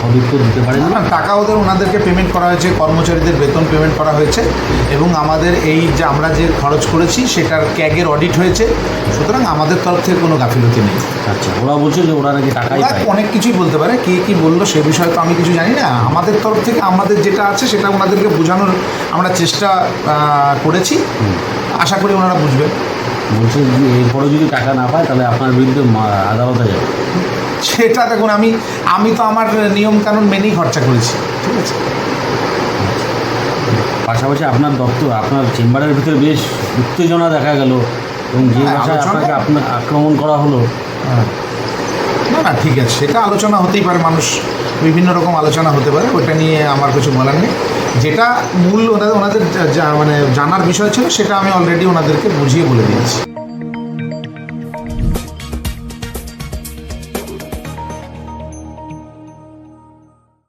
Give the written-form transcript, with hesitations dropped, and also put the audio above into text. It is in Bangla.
সদুত্তর দিতে পারেন না, টাকা ওনাদেরকে পেমেন্ট করা হয়েছে, কর্মচারীদের বেতন পেমেন্ট করা হয়েছে এবং আমাদের এই যে আমরা যে খরচ করেছি সেটার ক্যাগের অডিট হয়েছে, সুতরাং আমাদের তরফ থেকে কোনো গাফিলতি নেই। আচ্ছা, ওরা বলছে যে ওরা নাকি টাকাই ওরা পায়। অনেক কিছুই বলতে পারে, কে কী বললো সে বিষয়ে তো আমি কিছু জানি না। আমাদের তরফ থেকে আমাদের যেটা আছে সেটা ওনাদেরকে বোঝানোর আমরা চেষ্টা করেছি, আশা করি ওনারা বুঝবেন। বলছে যে এরপরে যদি টাকা না পায় তাহলে আপনার বিরুদ্ধে আদালতে যাবে। সেটা দেখুন, আমি তো আমার নিয়মকানুন মেনেই খরচা করেছি, ঠিক আছে। পাশাপাশি আপনার দপ্তর, আপনার চেম্বারের ভিতরে বেশ উত্তেজনা দেখা গেল এবং যে হ্যাঁ, ভাষায় আলোচনা- আপনাকে আক্রমণ করা হলো। না না, ঠিক আছে, সেটা আলোচনা হতেই পারে, মানুষ বিভিন্ন রকম আলোচনা হতে পারে, ওটা নিয়ে আমার কিছু বলার নেই। যেটা মূল ওনাদের মানে জানার বিষয় ছিল সেটা আমি অলরেডি ওনাদেরকে বুঝিয়ে বলে দিয়েছি।